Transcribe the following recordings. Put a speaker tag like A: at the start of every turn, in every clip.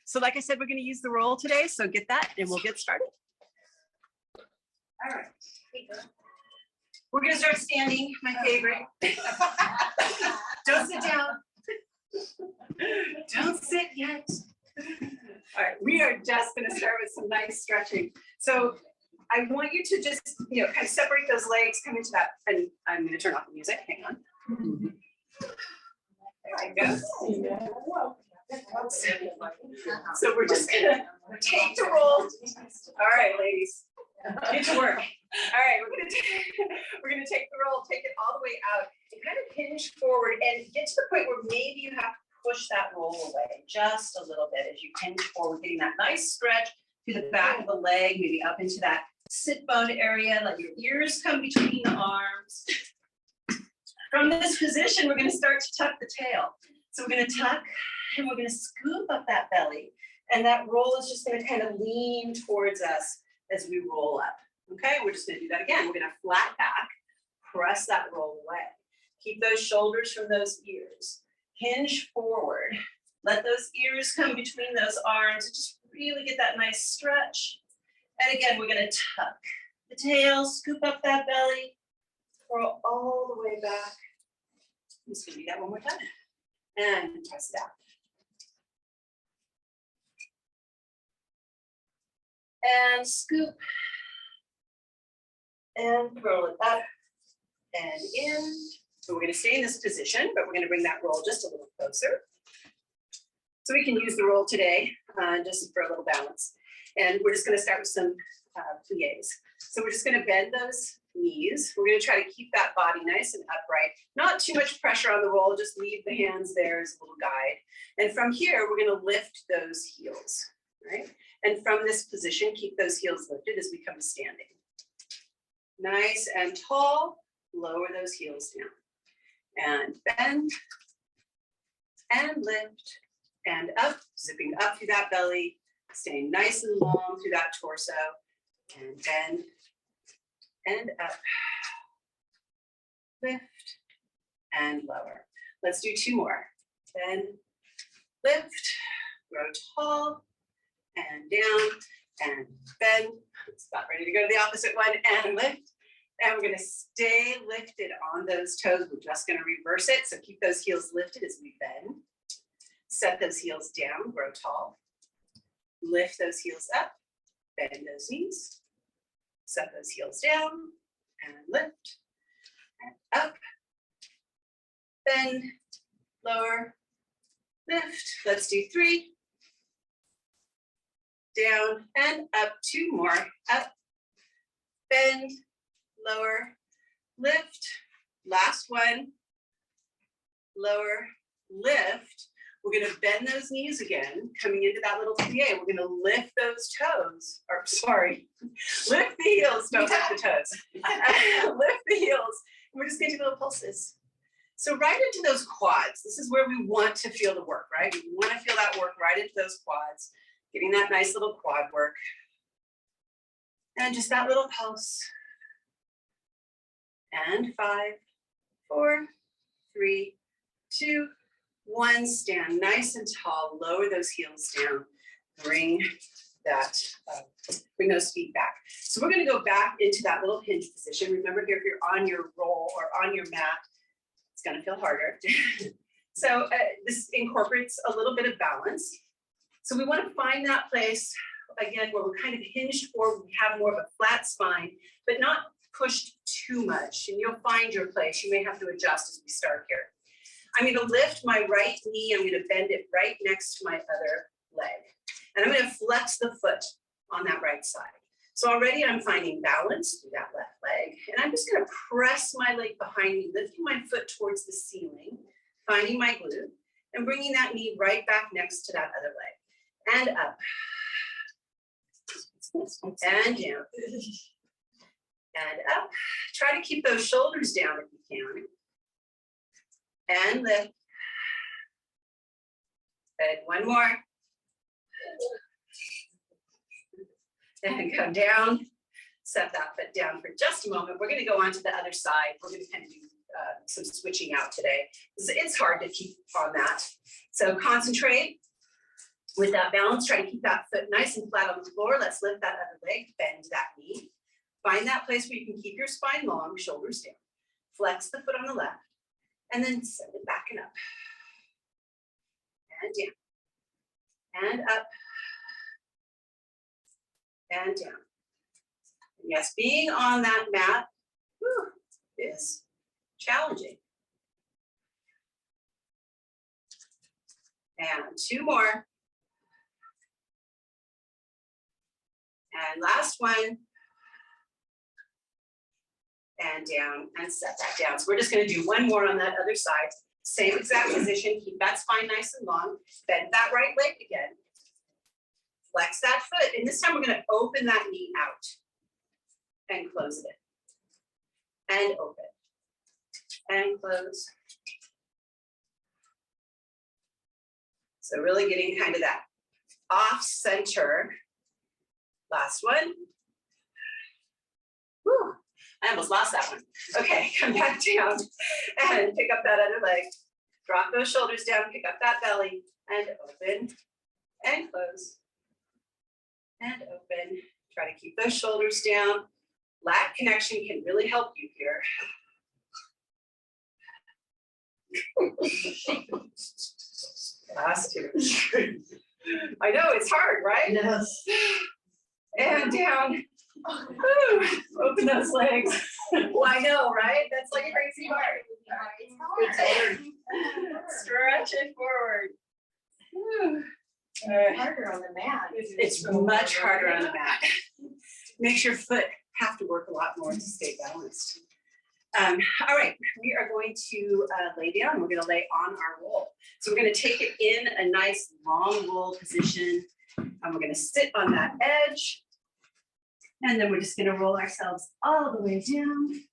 A: So like I said, we're going to use the roll today. So get that and we'll get started. All right. We're going to start standing, my favorite. Don't sit down. Don't sit yet. All right, we are just going to start with some nice stretching. So I want you to just, kind of separate those legs, come into that, and I'm going to turn off the music. Hang on. There we go. So we're just going to take the roll. All right, ladies, get to work. All right, we're going to take the roll, take it all the way out, and kind of hinge forward and get to the point where maybe you have to push that roll away just a little bit as you hinge forward, getting that nice stretch through the back of the leg, maybe up into that sit bone area. Let your ears come between the arms. From this position, we're going to start to tuck the tail. So we're going to tuck and we're going to scoop up that belly. And that roll is just going to kind of lean towards us as we roll up. Okay, we're just going to do that again. We're going to flat back, press that roll away. Keep those shoulders from those ears. Hinge forward. Let those ears come between those arms and just really get that nice stretch. And again, we're going to tuck the tail, scoop up that belly, roll all the way back. I'm just going to do that one more time. And press it out. And scoop. And roll it up and in. So we're going to stay in this position, but we're going to bring that roll just a little closer. So we can use the roll today just for a little balance. And we're just going to start with some pliés. So we're just going to bend those knees. We're going to try to keep that body nice and upright. Not too much pressure on the roll, just leave the hands there as a little guide. And from here, we're going to lift those heels, right? And from this position, keep those heels lifted as we come to standing. Nice and tall, lower those heels down. And bend, and lift, and up, zipping up through that belly, staying nice and long through that torso, and bend, and up, lift, and lower. Let's do two more. Bend, lift, grow tall, and down, and bend. Stop, ready to go to the opposite one, and lift. And we're going to stay lifted on those toes. We're just going to reverse it. So keep those heels lifted as we bend. Set those heels down, grow tall. Lift those heels up, bend those knees. Set those heels down and lift and up. Bend, lower, lift. Let's do three. Down and up, two more. Up, bend, lower, lift, last one, lower, lift. We're going to bend those knees again, coming into that little plie. We're going to lift those toes, or sorry, lift the heels, don't lift the toes. Lift the heels. We're just going to do little pulses. So right into those quads. This is where we want to feel the work, right? We want to feel that work right into those quads, getting that nice little quad work. And just that little pulse. And 5, 4, 3, 2, 1. Stand nice and tall. Lower those heels down. Bring those feet back. So we're going to go back into that little hinge position. Remember here, if you're on your roll or on your mat, it's going to feel harder. So this incorporates a little bit of balance. So we want to find that place again where we're kind of hinged forward. We have more of a flat spine, but not pushed too much, and you'll find your place. You may have to adjust as we start here. I'm going to lift my right knee. I'm going to bend it right next to my other leg. And I'm going to flex the foot on that right side. So already I'm finding balance through that left leg. And I'm just going to press my leg behind me, lifting my foot towards the ceiling, finding my glute, and bringing that knee right back next to that other leg. And up. And down. And up. Try to keep those shoulders down if you can. And lift. And one more. And come down. Set that foot down for just a moment. We're going to go on to the other side. We're going to kind of do some switching out today. It's hard to keep on that. So concentrate. With that balance, try to keep that foot nice and flat on the floor. Let's lift that other leg, bend that knee. Find that place where you can keep your spine long, shoulders down. Flex the foot on the left, and then send it back and up. And down. And up. And down. And yes, being on that mat is challenging. And 2 more. And last one. And down, and set that down. So we're just going to do 1 more on that other side. Same exact position. Keep that spine nice and long. Bend that right leg again. Flex that foot. And this time we're going to open that knee out and close it in. And open. And close. So really getting kind of that off center. Last one. Whew. I almost lost that one. Okay, come back down and pick up that other leg. Drop those shoulders down, pick up that belly, and open, and close, and open. Try to keep those shoulders down. Lat connection can really help you here. Last 2. I know, it's hard, right? Yes. And down. Woo, open those legs. Well, I know, right? That's like a crazy part. Stretch it forward.
B: It's harder on the mat.
A: It's much harder on the mat. Makes your foot have to work a lot more to stay balanced. All right, we are going to lay down. We're going to lay on our roll. So we're going to take it in a nice long roll position. And we're going to sit on that edge. And then we're just going to roll ourselves all the way down.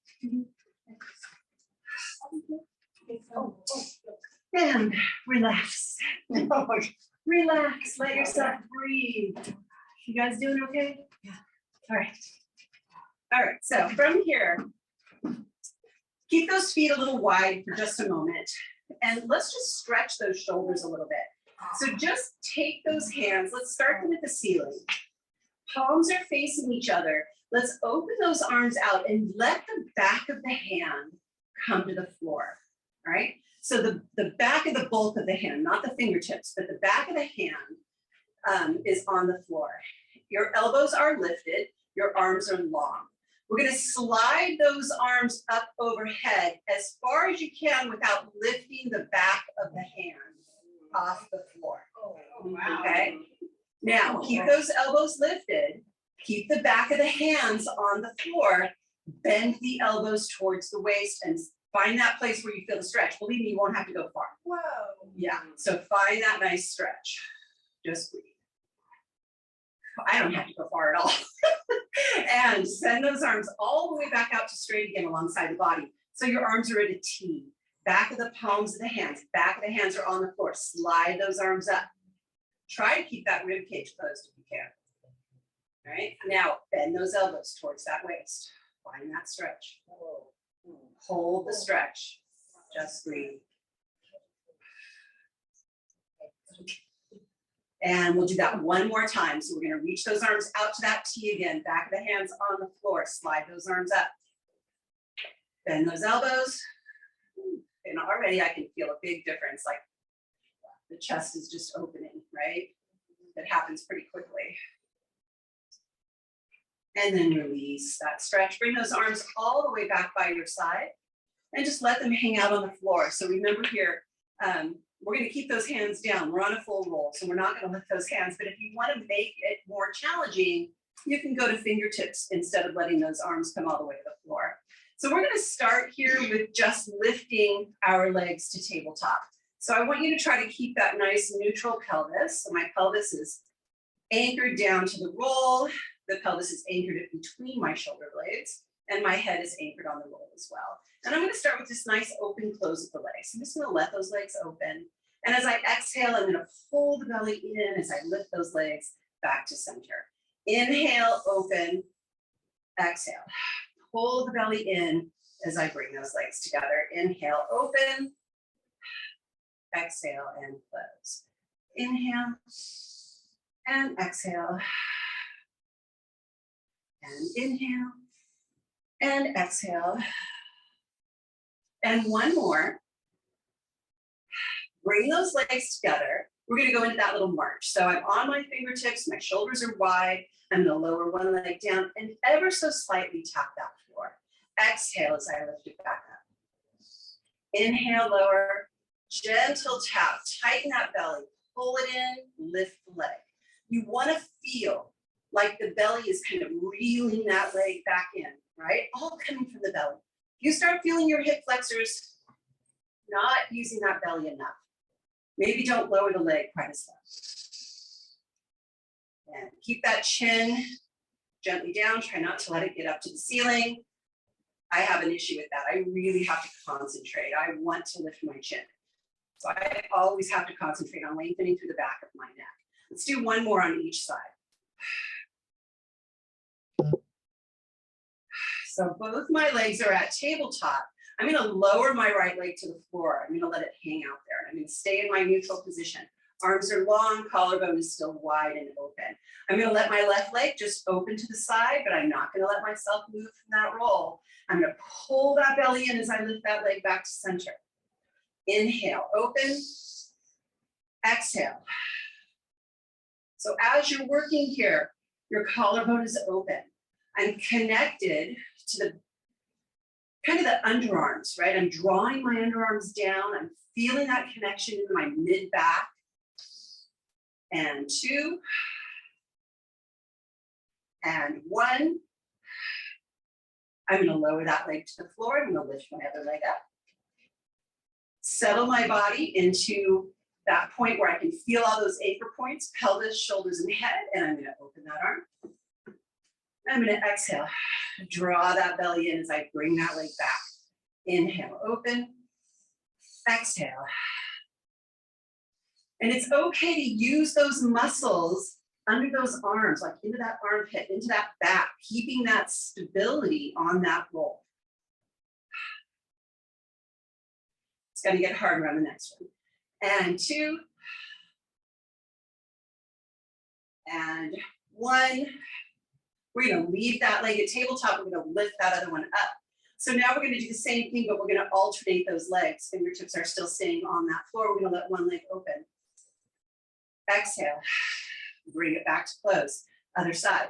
A: And relax. Relax, let yourself breathe. You guys doing okay? Yeah. All right. All right, so from here, keep those feet a little wide for just a moment. And let's just stretch those shoulders a little bit. So just take those hands. Let's start them at the ceiling. Palms are facing each other. Let's open those arms out and let the back of the hand come to the floor, all right? So the back of the bulk of the hand, not the fingertips, but the back of the hand is on the floor. Your elbows are lifted, your arms are long. We're gonna slide those arms up overhead as far as you can without lifting the back of the hand off the floor, okay? Now, keep those elbows lifted, keep the back of the hands on the floor, bend the elbows towards the waist and find that place where you feel the stretch. Believe me, you won't have to go far.
B: Whoa.
A: Yeah, so find that nice stretch. Just breathe. I don't have to go far at all. And send those arms all the way back out to straight again alongside the body. So your arms are at a T. Back of the palms of the hands, back of the hands are on the floor. Slide those arms up. Try to keep that rib cage closed if you can. All right, now bend those elbows towards that waist. Find that stretch. Hold the stretch. Just breathe. And we'll do that one more time. So we're going to reach those arms out to that T again. Back of the hands on the floor. Slide those arms up. Bend those elbows. And already I can feel a big difference. Like the chest is just opening, right? It happens pretty quickly. And then release that stretch. Bring those arms all the way back by your side and just let them hang out on the floor. So remember here, we're going to keep those hands down. We're on a full roll, so we're not going to lift those hands. But if you want to make it more challenging, you can go to fingertips instead of letting those arms come all the way to the floor. So we're going to start here with just lifting our legs to tabletop. So I want you to try to keep that nice neutral pelvis. So my pelvis is anchored down to the roll. The pelvis is anchored in between my shoulder blades, and my head is anchored on the roll as well. And I'm going to start with this nice open close of the legs. I'm just going to let those legs open. And as I exhale, I'm going to pull the belly in as I lift those legs back to center. Inhale, open, exhale. Pull the belly in as I bring those legs together. Inhale, open, exhale, and close. Inhale and exhale. And inhale and exhale. And one more. Bring those legs together. We're going to go into that little march. So I'm on my fingertips, my shoulders are wide. I'm going to lower one leg down and ever so slightly tap that floor. Exhale as I lift it back up. Inhale, lower, gentle tap, tighten that belly, pull it in, lift the leg. You want to feel like the belly is kind of reeling that leg back in, right? All coming from the belly. You start feeling your hip flexors not using that belly enough. Maybe don't lower the leg quite as low. And keep that chin gently down. Try not to let it get up to the ceiling. I have an issue with that. I really have to concentrate. I want to lift my chin. So I always have to concentrate on lengthening through the back of my neck. Let's do one more on each side. So both my legs are at tabletop. I'm going to lower my right leg to the floor. I'm going to let it hang out there. I'm going to stay in my neutral position. Arms are long, collarbone is still wide and open. I'm going to let my left leg just open to the side, but I'm not going to let myself move from that roll. I'm going to pull that belly in as I lift that leg back to center. Inhale, open. Exhale. So as you're working here, your collarbone is open. I'm connected to the kind of the underarms, right? I'm drawing my underarms down. I'm feeling that connection in my mid-back. And 2. And 1. I'm going to lower that leg to the floor. I'm going to lift my other leg up. Settle my body into that point where I can feel all those anchor points, pelvis, shoulders, and head. And I'm going to open that arm. I'm going to exhale. Draw that belly in as I bring that leg back. Inhale, open. Exhale. And it's okay to use those muscles under those arms, like into that armpit, into that back, keeping that stability on that roll. It's going to get harder on the next one. And 2. And 1. We're going to leave that leg at tabletop. We're going to lift that other one up. So now we're going to do the same thing, but we're going to alternate those legs. Fingertips are still staying on that floor. We're going to let one leg open. Exhale. Bring it back to close. Other side.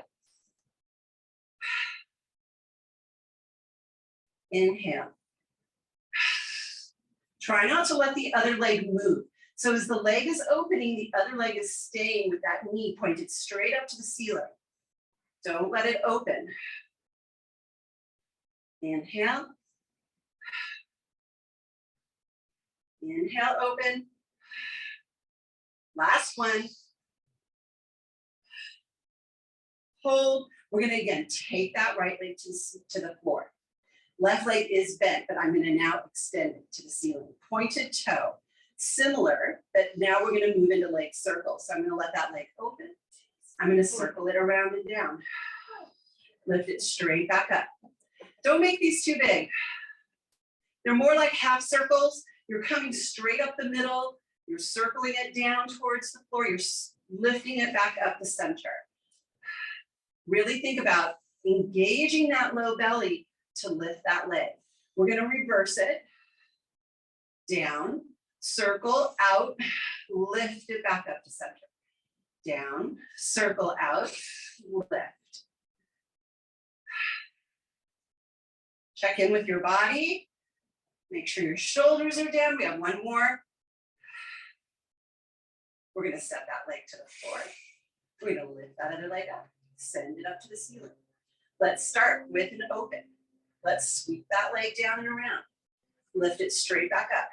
A: Inhale. Try not to let the other leg move. So as the leg is opening, the other leg is staying with that knee pointed straight up to the ceiling. Don't let it open. Inhale. Inhale, open. Last one. Hold. We're going to, again, take that right leg to the floor. Left leg is bent, but I'm going to now extend it to the ceiling. Pointed toe. Similar, but now we're going to move into leg circles. So I'm going to let that leg open. I'm going to circle it around and down. Lift it straight back up. Don't make these too big. They're more like half circles. You're coming straight up the middle. You're circling it down towards the floor. You're lifting it back up the center. Really think about engaging that low belly to lift that leg. We're going to reverse it. Down, circle, out, lift it back up to center. Down, circle, out, lift. Check in with your body. Make sure your shoulders are down. We have one more. We're going to set that leg to the floor. We're going to lift that other leg up. Send it up to the ceiling. Let's start with an open. Let's sweep that leg down and around. Lift it straight back up.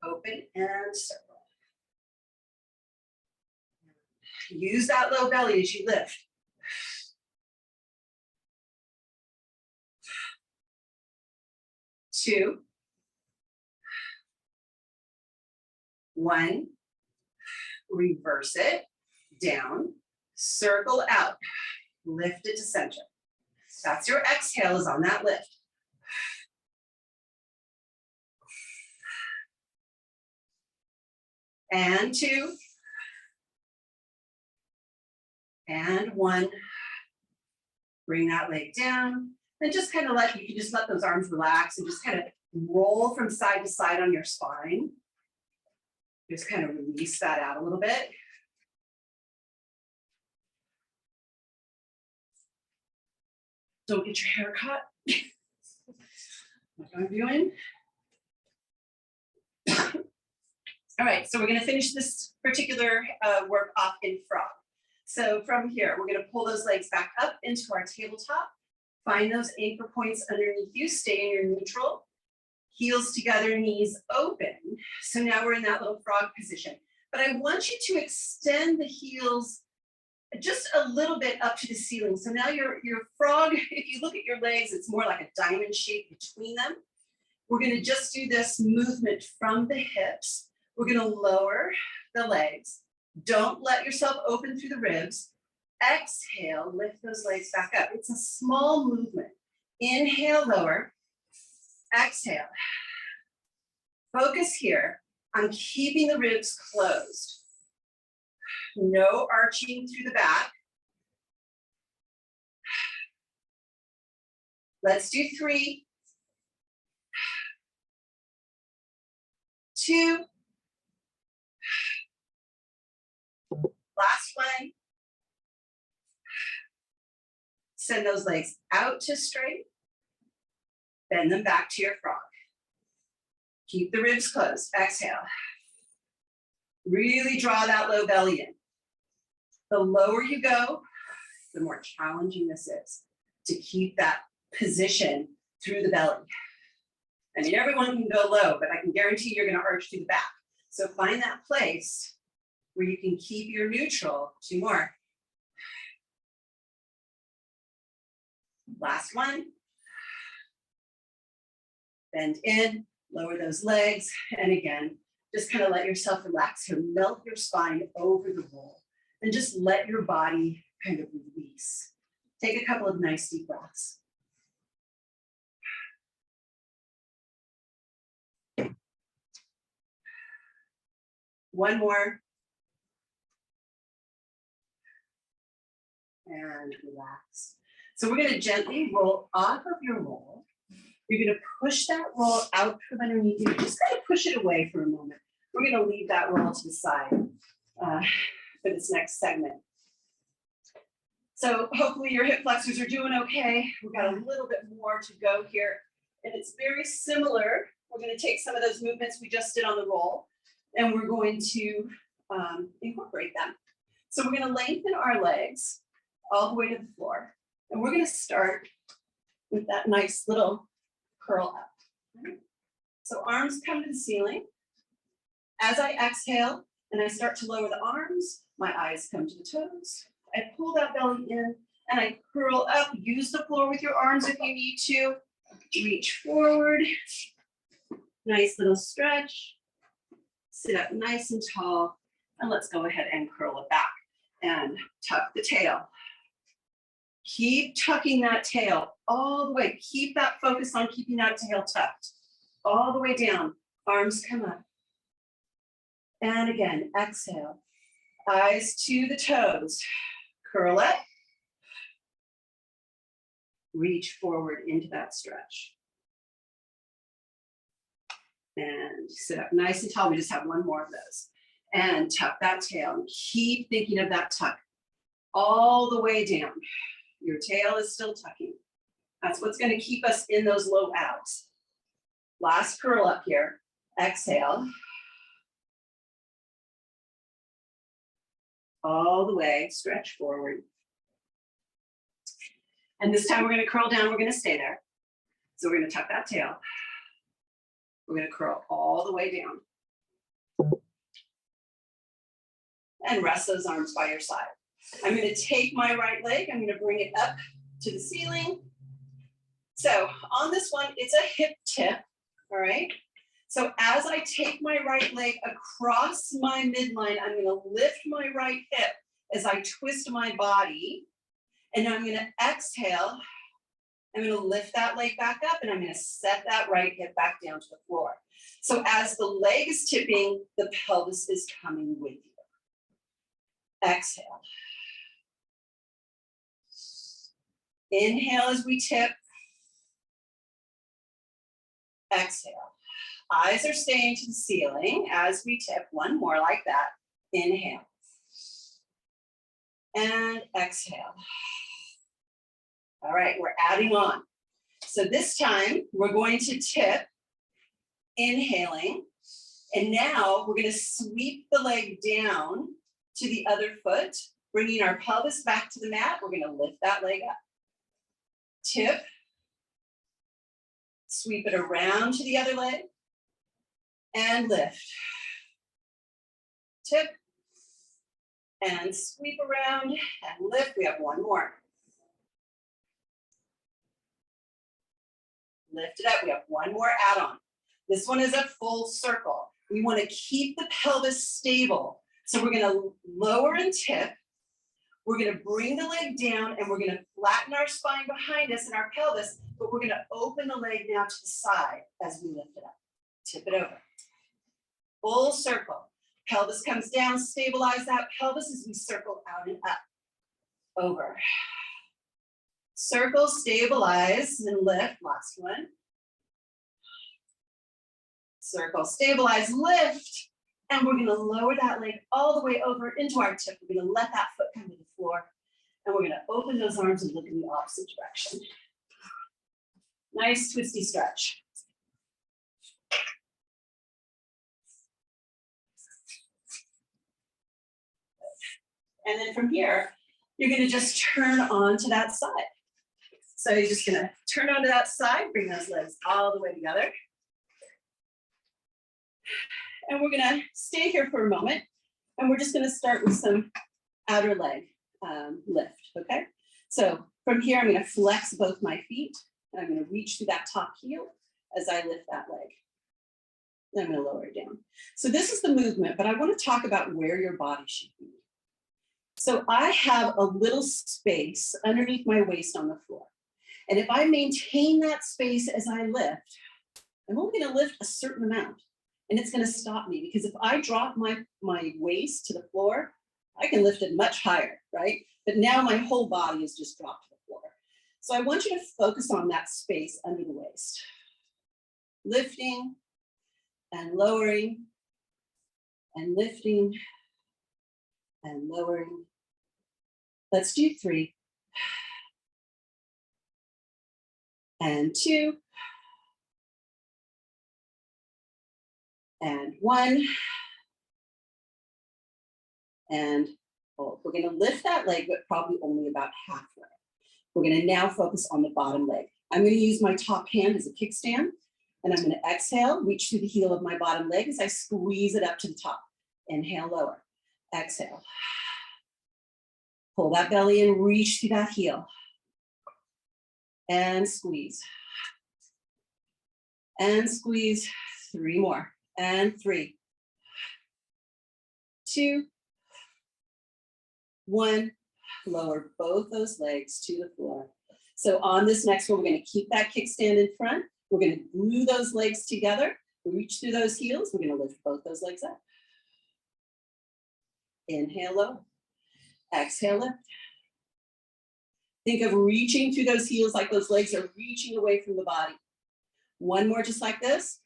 A: Open and circle. Use that low belly as you lift. Two. 1. Reverse it. Down. Circle out. Lift it to center. That's your exhale is on that lift. and 2, and 1. Bring that leg down, and just kind of you can just let those arms relax and just kind of roll from side to side on your spine. Just kind of release that out a little bit. Don't get your hair cut. What I'm doing. All right, so we're going to finish this particular work off in frog. So from here, we're going to pull those legs back up into our tabletop. Find those anchor points underneath you. Stay in your neutral. Heels together, knees open. So now we're in that little frog position. But I want you to extend the heels just a little bit up to the ceiling. So now your frog, if you look at your legs, it's more like a diamond shape between them. We're going to just do this movement from the hips. We're going to lower the legs. Don't let yourself open through the ribs. Exhale, lift those legs back up. It's a small movement. Inhale, lower. Exhale. Focus here on keeping the ribs closed. No arching through the back. Let's do 3, 2. Last one. Send those legs out to straight. Bend them back to your frog. Keep the ribs closed. Exhale. Really draw that low belly in. The lower you go, the more challenging this is to keep that position through the belly. I mean, everyone can go low, but I can guarantee you're going to arch through the back. So find that place where you can keep your neutral. 2 more. Last one. Bend in, lower those legs, and again, just kind of let yourself relax here. Melt your spine over the roll, and just let your body kind of release. Take a couple of nice deep breaths. One more. And relax. So we're going to gently roll off of your roll. You're going to push that roll out from underneath you. Just kind of push it away for a moment. We're going to leave that roll to the side for this next segment. So hopefully your hip flexors are doing okay. We've got a little bit more to go here. And it's very similar. We're going to take some of those movements we just did on the roll, and we're going to incorporate them. So we're going to lengthen our legs all the way to the floor. And we're going to start with that nice little curl up. So arms come to the ceiling. As I exhale and I start to lower the arms, my eyes come to the toes. I pull that belly in and I curl up. Use the floor with your arms if you need to. Reach forward. Nice little stretch. Sit up nice and tall. And let's go ahead and curl it back and tuck the tail. Keep tucking that tail all the way. Keep that focus on keeping that tail tucked. All the way down. Arms come up. And again, exhale. Eyes to the toes. Curl up. Reach forward into that stretch. And sit up nice and tall. We just have one more of those. And tuck that tail. And keep thinking of that tuck all the way down. Your tail is still tucking. That's what's going to keep us in those low abs. Last curl up here. Exhale. All the way, stretch forward. And this time we're going to curl down. We're going to stay there. So we're going to tuck that tail. We're going to curl all the way down. And rest those arms by your side. I'm going to take my right leg. I'm going to bring it up to the ceiling. So on this one, it's a hip tip. All right. So as I take my right leg across my midline, I'm going to lift my right hip as I twist my body. And I'm going to exhale I'm going to lift that leg back up and I'm going to set that right hip back down to the floor. So as the leg is tipping, the pelvis is coming with you. Exhale. Inhale as we tip. Exhale. Eyes are staying to the ceiling as we tip. One more like that. Inhale. And exhale. All right, we're adding on. So this time we're going to tip, inhaling. And now we're going to sweep the leg down to the other foot, bringing our pelvis back to the mat. We're going to lift that leg up. Tip. Sweep it around to the other leg. And lift. Tip. And sweep around and lift. We have one more. Lift it up. We have one more add-on. This one is a full circle. We want to keep the pelvis stable. So we're going to lower and tip. We're going to bring the leg down and we're going to flatten our spine behind us and our pelvis, but we're going to open the leg now to the side as we lift it up. Tip it over. Full circle. Pelvis comes down, stabilize that pelvis as we circle out and up. Over. Circle, stabilize, and lift. Last one. Circle, stabilize, lift. And we're going to lower that leg all the way over into our tip. We're going to let that foot come to the floor. And we're going to open those arms and look in the opposite direction. Nice twisty stretch. And then from here, you're going to just turn onto that side. So you're just going to turn onto that side, bring those legs all the way together. And we're going to stay here for a moment. And we're just going to start with some outer leg lift, okay? So from here, I'm going to flex both my feet. And I'm going to reach through that top heel as I lift that leg. Then I'm going to lower it down. So this is the movement, but I want to talk about where your body should be. So I have a little space underneath my waist on the floor. And if I maintain that space as I lift, I'm only going to lift a certain amount. And it's going to stop me because if I drop my waist to the floor, I can lift it much higher, right? But now my whole body is just dropped to the floor. So I want you to focus on that space under the waist. Lifting and lowering and lifting and lowering. Let's do 3. And 2. And 1. And hold. We're going to lift that leg, but probably only about halfway. We're going to now focus on the bottom leg. I'm going to use my top hand as a kickstand. And I'm going to exhale, reach through the heel of my bottom leg as I squeeze it up to the top. Inhale, lower. Exhale. Pull that belly in, reach through that heel. And squeeze. And squeeze. 3 more. And 3. 2. 1. Lower both those legs to the floor. So on this next one, we're going to keep that kickstand in front. We're going to glue those legs together. Reach through those heels. We're going to lift both those legs up. Inhale, low. Exhale, lift. Think of reaching through those heels like those legs are reaching away from the body. One more just like this.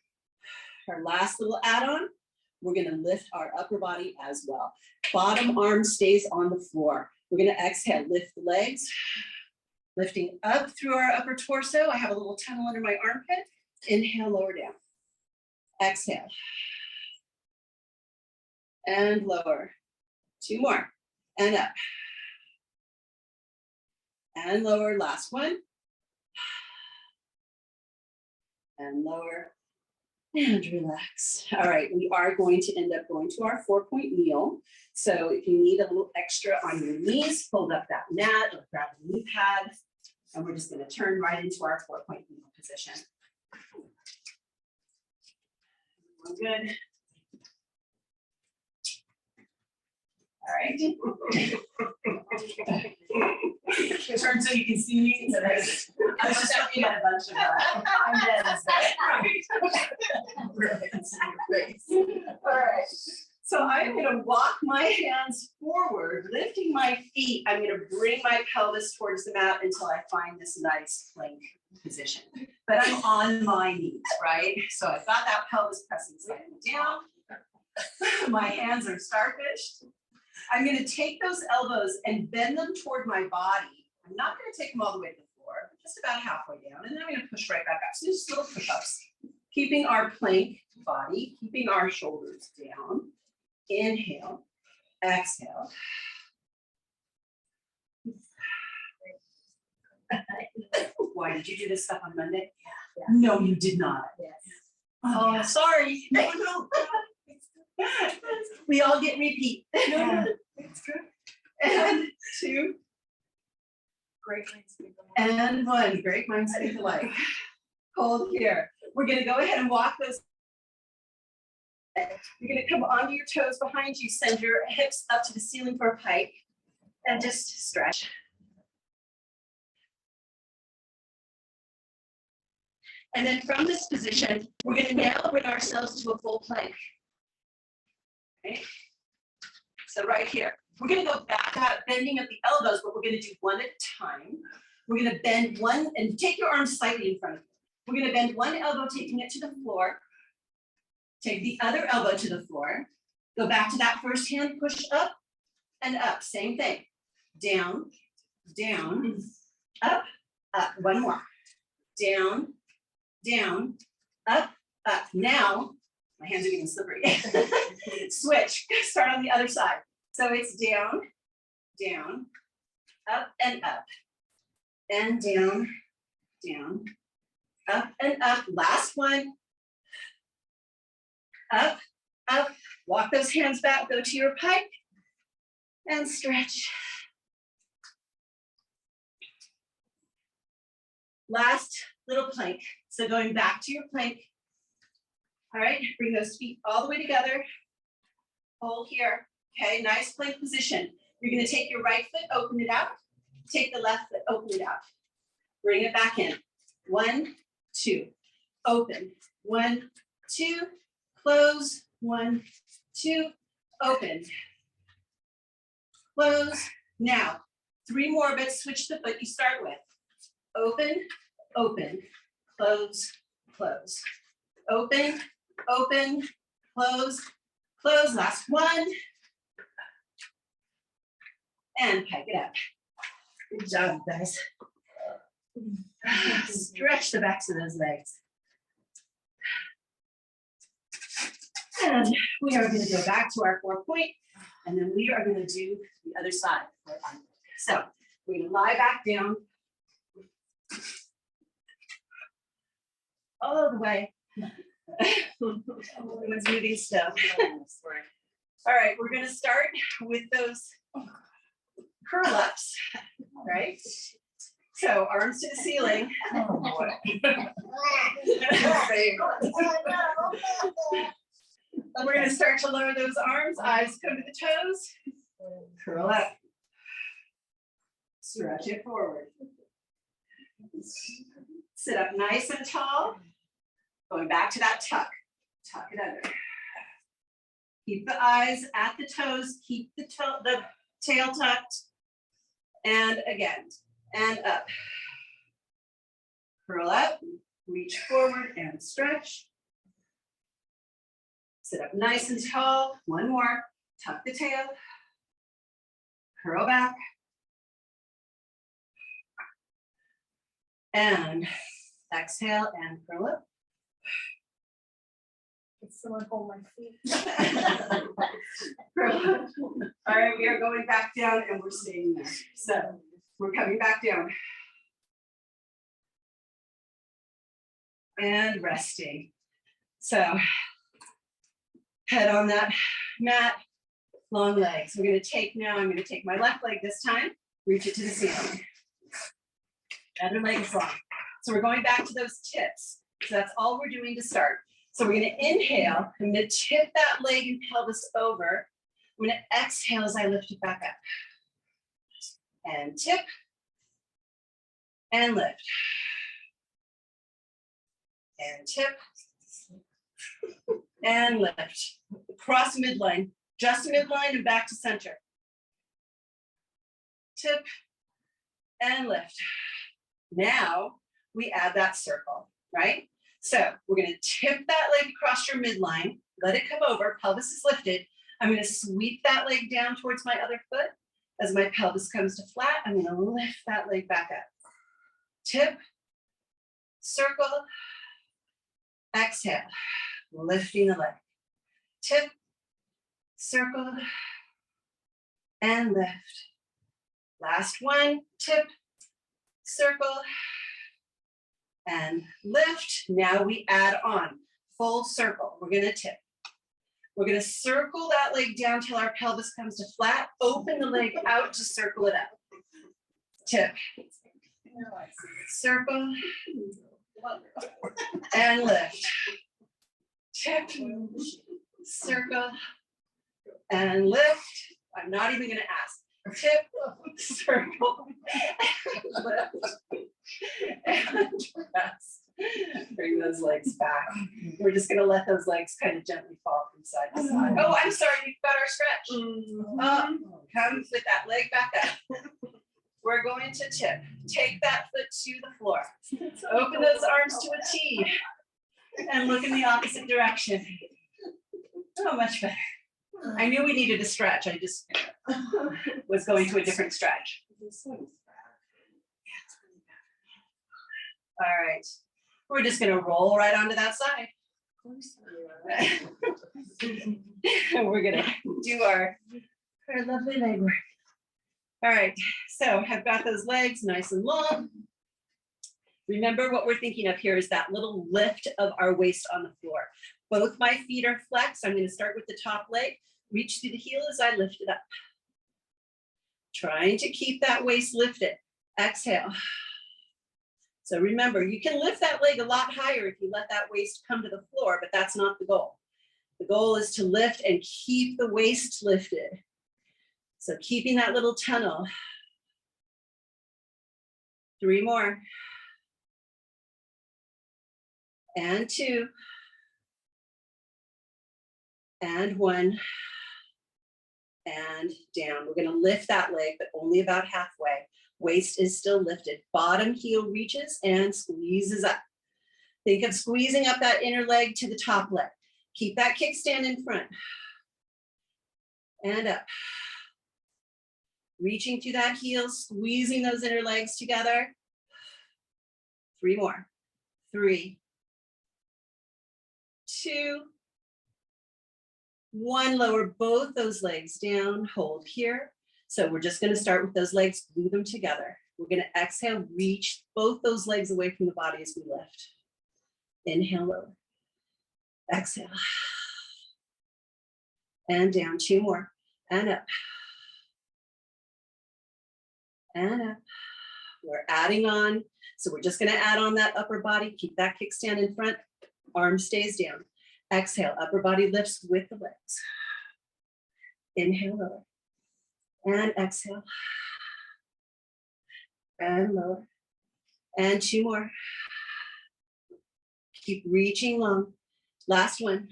A: Our last little add-on. We're going to lift our upper body as well. Bottom arm stays on the floor. We're going to exhale, lift the legs. Lifting up through our upper torso. I have a little tunnel under my armpit. Inhale, lower down. Exhale. And lower. 2 more. And up. And lower. Last one. And lower. And relax. All right, we are going to end up going to our 4-point kneel. So if you need a little extra on your knees, fold up that mat or grab a knee pad. And we're just going to turn right into our 4-point kneel position. Good. right.
B: Turn so you can see me. I was just looking at a bunch of I'm dead.
A: All right. So I'm going to walk my hands forward, lifting my feet. I'm going to bring my pelvis towards the mat until I find this nice plank position. But I'm on my knees, right? So I've got that pelvis pressing slightly down. My hands are starfished. I'm going to take those elbows and bend them toward my body. I'm not going to take them all the way to the floor, just about halfway down. And then I'm going to push right back up. So just little push-ups, keeping our plank body, keeping our shoulders down. Inhale, exhale. Why did you do this stuff on Monday? Yeah. No, you did not. Yes. Oh, yeah. Sorry. No. We all get repeat. No, it's true. And 2. Great minds think alike. And 1. Great minds think alike. Hold here. We're going to go ahead and walk those. You're going to come onto your toes behind you. Send your hips up to the ceiling for a pike. And just stretch. And then from this position, we're going to now bring ourselves to a full plank. Okay. So right here, we're going to go back out, bending at the elbows, but we're going to do one at a time. We're going to bend one and take your arms slightly in front of you. We're going to bend one elbow, taking it to the floor. Take the other elbow to the floor. Go back to that first hand, push up and up. Same thing. Down, down, up, up. One more. Down, down, up, up. Now, my hands are getting slippery. Switch. Start on the other side. So it's down, down, up and up, and down, down, up and up. Last one. Up, up. Walk those hands back. Go to your pike and stretch. Last little plank. So going back to your plank. All right, bring those feet all the way together. Hold here. Okay, nice plank position. You're going to take your right foot, open it out. Take the left foot, open it out. Bring it back in. 1, 2. Open. 1, 2. Close. 1, 2. Open. Close. Now, 3 more, but switch the foot you start with. Open, open, close, close. Open, open, close, close. Last one. And pike it up. Good job, guys. Stretch the backs of those legs. And we are going to go back to our 4-point, and then we are going to do the other side. So we're going to lie back down all the way. Everyone's moving stuff. All right, we're going to start with those curl ups, right? So arms to the ceiling. Oh, boy. We're going to start to lower those arms. Eyes come to the toes. Curl up. Stretch it forward. Sit up nice and tall. Going back to that tuck. Tuck it under. Keep the eyes at the toes. Keep the tail tucked. And again. And up. Curl up. Reach forward and stretch. Sit up nice and tall. One more. Tuck the tail. Curl back. And exhale and curl up.
C: Can someone hold my feet?
A: Curl up. All right, we are going back down and we're staying there. So we're coming back down. And resting. So head on that mat, long legs. We're going to take now, I'm going to take my left leg this time, reach it to the ceiling. Other leg is long. So we're going back to those tips. So that's all we're doing to start. So we're going to inhale. I'm going to tip that leg and pelvis over. I'm gonna exhale as I lift it back up. And tip. And lift. And tip. And lift. Cross midline. Just midline and back to center. Tip. And lift. Now we add that circle, right? So we're gonna tip that leg across your midline, let it come over, pelvis is lifted. I'm gonna sweep that leg down towards my other foot. As my pelvis comes to flat, I'm gonna lift that leg back up. Tip, circle, exhale, lifting the leg. Tip, circle, and lift. Last one, tip, circle, and lift. Now we add on, full circle. We're gonna tip. We're gonna circle that leg down till our pelvis comes to flat, open the leg out to circle it up. Tip, circle, and lift. Tip, circle, and lift. I'm not even gonna ask. Tip, circle, lift, and rest. Bring those legs back. We're just gonna let those legs kind of gently fall from side to side. Oh, I'm sorry, we've got our stretch. Come with that leg back up. We're going to tip. Take that foot to the floor. Open those arms to a T and look in the opposite direction. Oh, much better. I knew we needed a stretch. I just was going to a different stretch. All right. We're just going to roll right onto that side. We're going to do our lovely leg work. All right. So I've got those legs nice and long. Remember what we're thinking of here is that little lift of our waist on the floor. Both my feet are flexed. I'm going to start with the top leg. Reach through the heel as I lift it up. Trying to keep that waist lifted. Exhale. So remember, you can lift that leg a lot higher if you let that waist come to the floor, but that's not the goal. The goal is to lift and keep the waist lifted. So keeping that little tunnel. 3 more. And 2. And 1. And down. We're going to lift that leg, but only about halfway. Waist is still lifted. Bottom heel reaches and squeezes up. Think of squeezing up that inner leg to the top leg. Keep that kickstand in front. And up. Reaching through that heel, squeezing those inner legs together. 3 more. 3, 2, 1. Lower both those legs down. Hold here. So we're just going to start with those legs, glue them together. We're going to exhale, reach both those legs away from the body as we lift. Inhale, lower. Exhale. And down. 2 more. And up. And up. We're adding on. So we're just going to add on that upper body. Keep that kickstand in front. Arm stays down. Exhale. Upper body lifts with the legs. Inhale, lower. And exhale. And lower. And 2 more. Keep reaching long. Last one.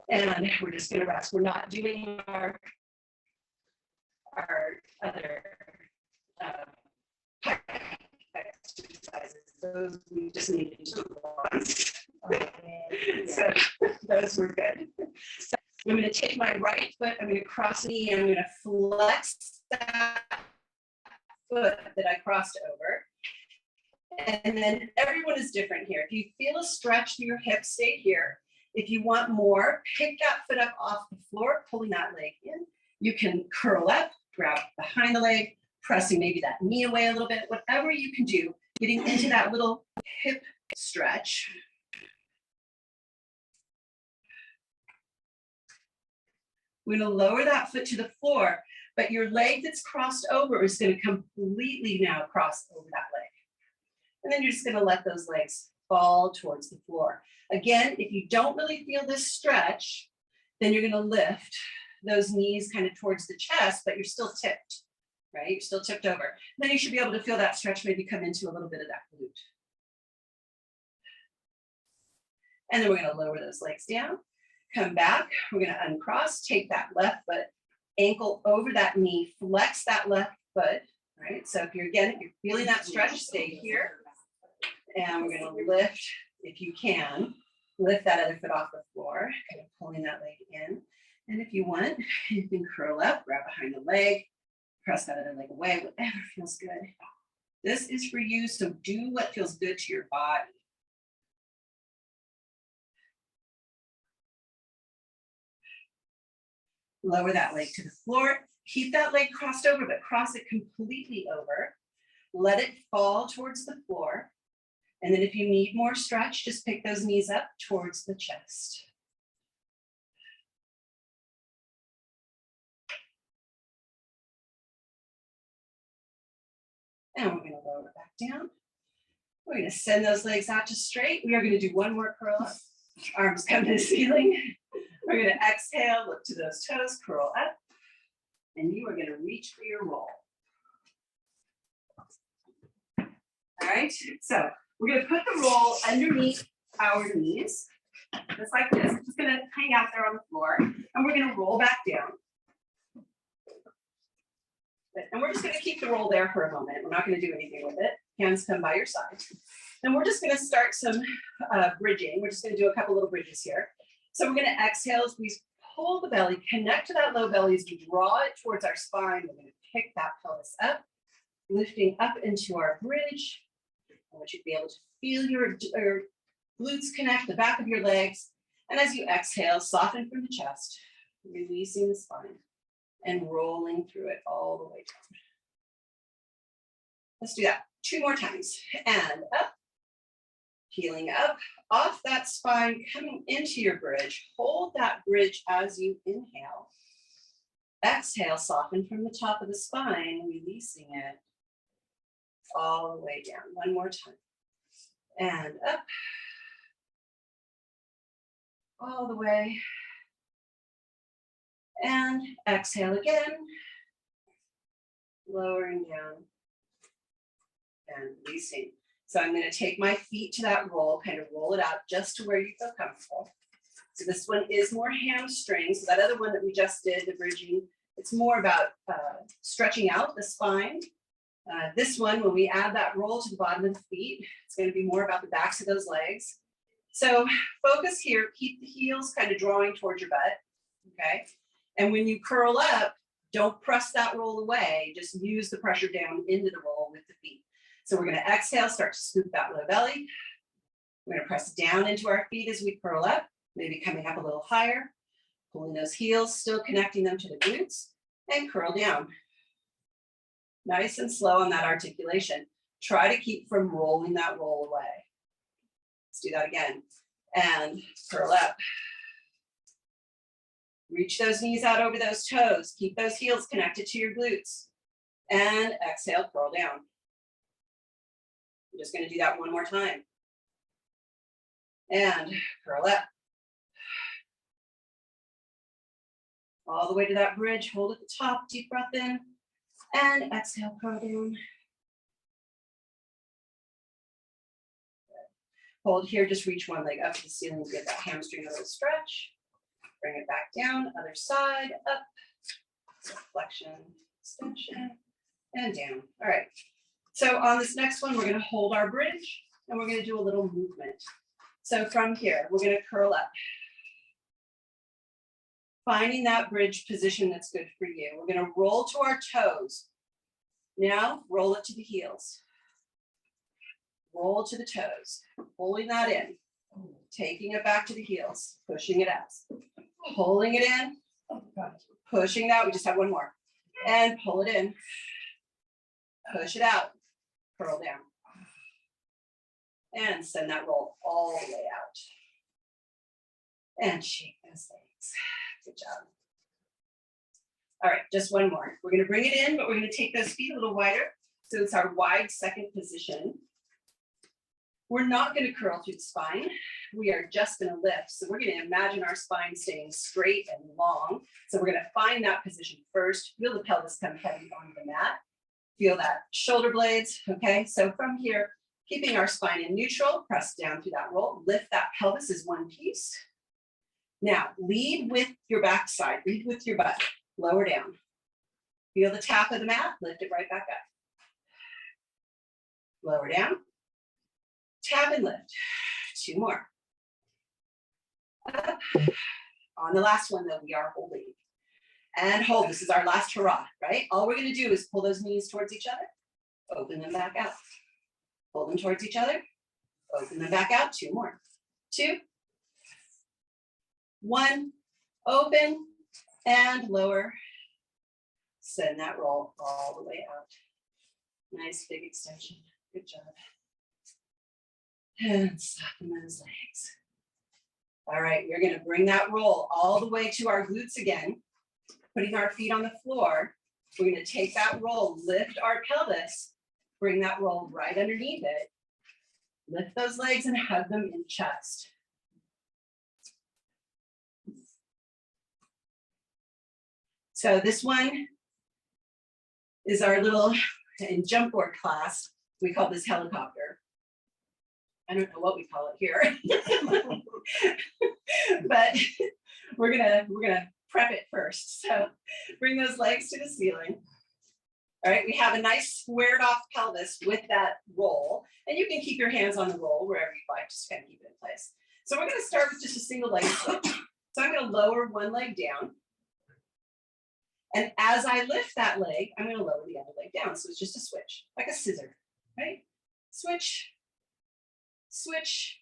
A: And we're just going to rest. We're not doing our other exercises. Those we just need to do once. So those were good. So I'm going to take my right foot, I'm going to cross the knee, and I'm going to flex that foot that I crossed over. And then everyone is different here. If you feel a stretch through your hips, stay here. If you want more, pick that foot up off the floor, pulling that leg in. You can curl up, grab behind the leg, pressing maybe that knee away a little bit, whatever you can do, getting into that little hip stretch. We're going to lower that foot to the floor, but your leg that's crossed over is going to completely now cross over that leg. And then you're just gonna let those legs fall towards the floor. Again, if you don't really feel this stretch, then you're gonna lift those knees kind of towards the chest, but you're still tipped, right? You're still tipped over. Then you should be able to feel that stretch maybe come into a little bit of that glute. And then we're gonna lower those legs down, come back, we're gonna uncross, take that left foot, ankle over that knee, flex that left foot, right? So if you're feeling that stretch, stay here. And we're gonna lift, if you can, lift that other foot off the floor, kind of pulling that leg in. And if you want, you can curl up, grab behind the leg, press that other leg away, whatever feels good. This is for you, so do what feels good to your body. Lower that leg to the floor. Keep that leg crossed over, but cross it completely over. Let it fall towards the floor. And then if you need more stretch, just pick those knees up towards the chest. And we're gonna lower it back down. We're gonna send those legs out to straight. We are gonna do one more curl up. Arms come to the ceiling. We're gonna exhale, look to those toes, curl up. And you are gonna reach for your roll. All right, so we're gonna put the roll underneath our knees, just like this. It's just gonna hang out there on the floor, and we're gonna roll back down. And we're just gonna keep the roll there for a moment. We're not gonna do anything with it. Hands come by your side. And we're just gonna start some bridging. We're just gonna do a couple little bridges here. So we're gonna exhale as we pull the belly, connect to that low belly as we draw it towards our spine. We're gonna pick that pelvis up, lifting up into our bridge. I want you to be able to feel your glutes connect, the back of your legs. And as you exhale, soften from the chest, releasing the spine and rolling through it all the way down. Let's do that 2 more times. And up, healing up, off that spine, coming into your bridge. Hold that bridge as you inhale. Exhale, soften from the top of the spine, releasing it all the way down. One more time. And up. All the way. And exhale again. Lowering down and releasing. So I'm going to take my feet to that roll, kind of roll it out just to where you feel comfortable. So this one is more hamstring. So that other one that we just did, the bridging, it's more about stretching out the spine. This one, when we add that roll to the bottom of the feet, it's going to be more about the backs of those legs. So focus here, keep the heels kind of drawing towards your butt, okay? And when you curl up, don't press that roll away, just use the pressure down into the roll with the feet. So we're gonna exhale, start to scoop that low belly. We're gonna press down into our feet as we curl up, maybe coming up a little higher, pulling those heels, still connecting them to the glutes, and curl down. Nice and slow on that articulation. Try to keep from rolling that roll away. Let's do that again. And curl up. Reach those knees out over those toes. Keep those heels connected to your glutes. And exhale, curl down. I'm just going to do that one more time. And curl up. All the way to that bridge. Hold at the top. Deep breath in. And exhale, curl down. Hold here, just reach one leg up to the ceiling to get that hamstring a little stretch. Bring it back down, other side, up. So flexion, extension, and down. All right. So on this next one, we're gonna hold our bridge and we're gonna do a little movement. So from here, we're gonna curl up. Finding that bridge position that's good for you. We're gonna roll to our toes. Now, roll it to the heels. Roll to the toes, pulling that in, taking it back to the heels, pushing it out, pulling it in, pushing it out. We just have one more. And pull it in, push it out, curl down. And send that roll all the way out. And shake those legs. Good job. All right, just one more. We're gonna bring it in, but we're gonna take those feet a little wider. So it's our wide second position. We're not going to curl through the spine. We are just going to lift. So we're going to imagine our spine staying straight and long. So we're going to find that position first. Feel the pelvis come heavy onto the mat. Feel that shoulder blades. Okay, so from here, keeping our spine in neutral, press down through that roll. Lift that pelvis as one piece. Now, lead with your backside. Lead with your butt. Lower down. Feel the tap of the mat. Lift it right back up. Lower down. Tap and lift. 2 more. Up. On the last one, though, we are holding. And hold. This is our last hurrah, right? All we're going to do is pull those knees towards each other. Open them back out. Pull them towards each other. Open them back out. 2 more. 2. 1. Open and lower. Send that roll all the way out. Nice big extension. Good job. And soften those legs. All right, we're going to bring that roll all the way to our glutes again, putting our feet on the floor. We're going to take that roll, lift our pelvis, bring that roll right underneath it, lift those legs and hug them in chest. So this one is our little, in jump board class, we call this helicopter. I don't know what we call it here, but we're gonna prep it first. So bring those legs to the ceiling. All right, we have a nice squared off pelvis with that roll, and you can keep your hands on the roll wherever you like, just kind of keep it in place. So we're gonna start with just a single leg switch. So I'm gonna lower one leg down. And as I lift that leg, I'm gonna lower the other leg down. So it's just a switch, like a scissor, right? Switch, switch.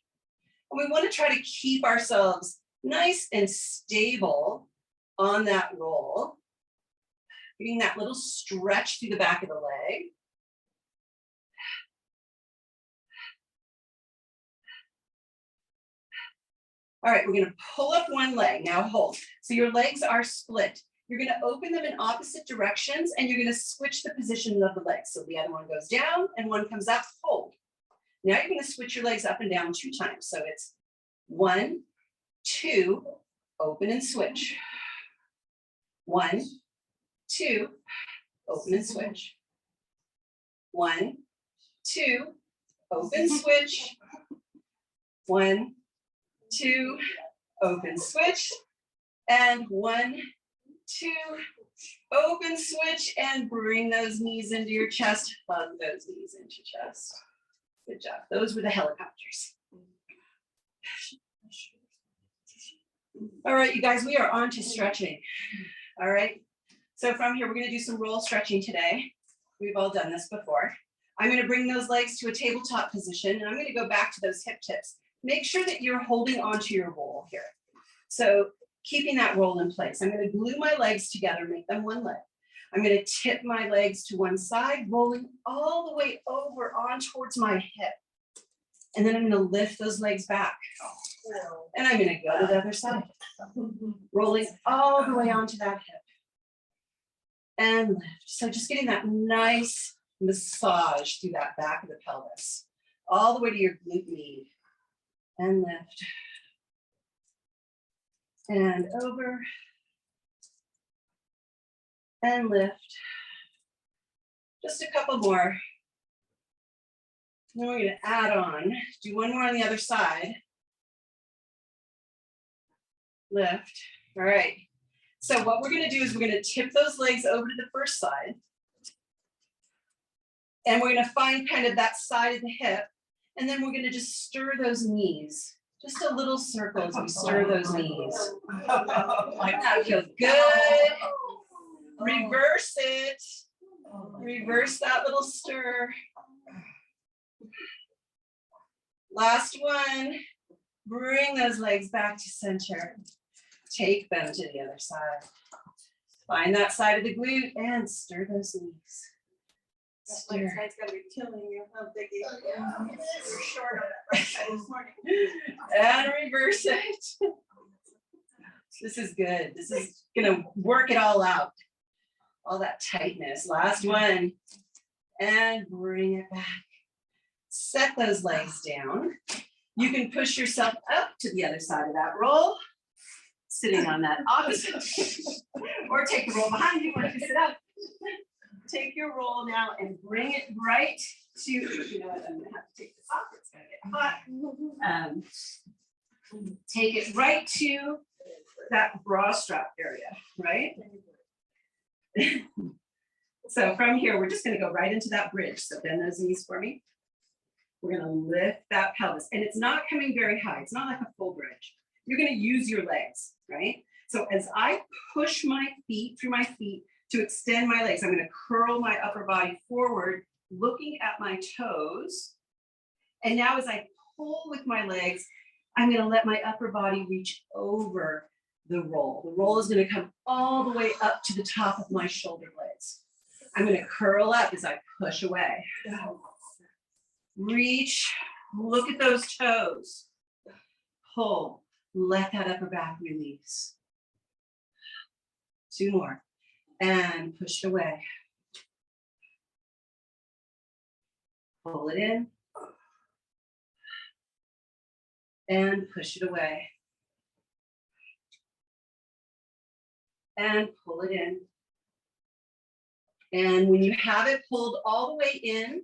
A: And we want to try to keep ourselves nice and stable on that roll. Getting that little stretch through the back of the leg. All right, we're going to pull up one leg. Now hold. So your legs are split. You're going to open them in opposite directions and you're going to switch the position of the legs. So the other one goes down and one comes up, hold. Now you're going to switch your legs up and down 2 times. So it's 1, 2, open and switch. 1, 2, open and switch. 1, 2, open, switch. 1, 2, open, switch. And 1, 2, open, switch, and bring those knees into your chest. Hug those knees into your chest. Good job. Those were the helicopters. All right, you guys, we are on to stretching. All right. So from here, we're going to do some roll stretching today. We've all done this before. I'm going to bring those legs to a tabletop position, and I'm going to go back to those hip tips. Make sure that you're holding onto your roll here. So keeping that roll in place. I'm going to glue my legs together, make them one leg. I'm going to tip my legs to one side, rolling all the way over on towards my hip. And then I'm going to lift those legs back. And I'm going to go to the other side, rolling all the way onto that hip. And lift. So just getting that nice massage through that back of the pelvis, all the way to your glute med. And lift. And over. And lift. Just a couple more. Then we're going to add on. Do one more on the other side. Lift. All right. So what we're going to do is we're going to tip those legs over to the first side. And we're going to find kind of that side of the hip. And then we're going to just stir those knees. Just a little circle as we stir those knees. That feels good. Reverse it. Reverse that little stir. Last one. Bring those legs back to center. Take them to the other side. Find that side of the glute and stir those knees. Stir.
C: That side's gonna be killing you. I'm thinking, you're short on that right side this morning.
A: And reverse it. This is good. This is gonna work it all out. All that tightness. Last one. And bring it back. set those legs down. You can push yourself up to the other side of that roll, sitting on that opposite, or take the roll behind you once you sit up. Take your roll now and bring it right to, you know what, I'm gonna have to take this off, it's gonna get hot. Take it right to that bra strap area, right? So from here, we're just gonna go right into that bridge. So bend those knees for me. We're gonna lift that pelvis, and it's not coming very high. It's not like a full bridge. You're gonna use your legs, right? So as I push my feet through my feet to extend my legs, I'm gonna curl my upper body forward, looking at my toes. And now as I pull with my legs, I'm gonna let my upper body reach over the roll. The roll is gonna come all the way up to the top of my shoulder blades. I'm gonna curl up as I push away. Reach, look at those toes. Pull, let that upper back release. 2 more, and push it away. Pull it in, and push it away. And pull it in. And when you have it pulled all the way in,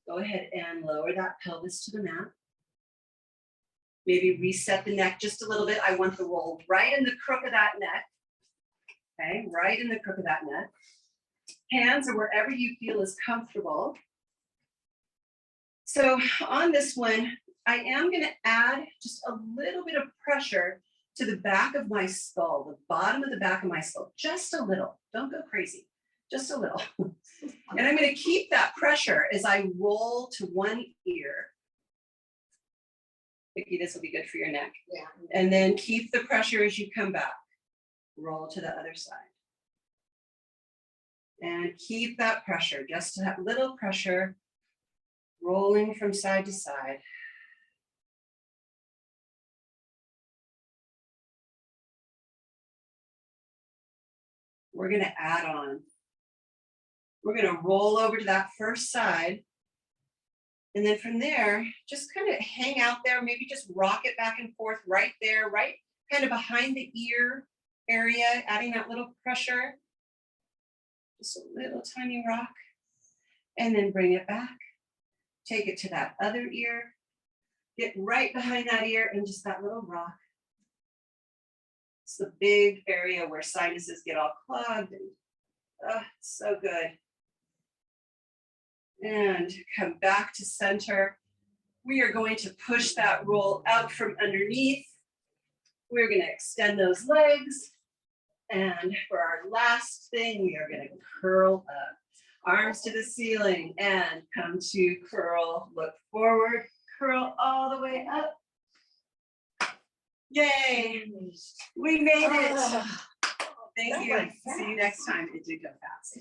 A: go ahead and lower that pelvis to the mat. Maybe reset the neck just a little bit. I want the roll right in the crook of that neck. Okay, right in the crook of that neck. Hands are wherever you feel is comfortable. So on this one, I am going to add just a little bit of pressure to the back of my skull, the bottom of the back of my skull, just a little. Don't go crazy, just a little. And I'm going to keep that pressure as I roll to one ear. Vicki, this will be good for your neck.
C: Yeah.
A: And then keep the pressure as you come back. Roll to the other side. And keep that pressure, just that little pressure, rolling from side to side. We're going to add on. We're going to roll over to that first side. And then from there, just kind of hang out there, maybe just rock it back and forth right there, right kind of behind the ear area, adding that little pressure. Just a little tiny rock. And then bring it back. Take it to that other ear. Get right behind that ear and just that little rock. It's the big area where sinuses get all clogged. And, it's so good. And come back to center. We are going to push that roll out from underneath. We're going to extend those legs. And for our last thing, we are going to curl up. Arms to the ceiling and come to curl. Look forward, curl all the way up. Yay, we made it. Thank you. See you next time. It did go fast.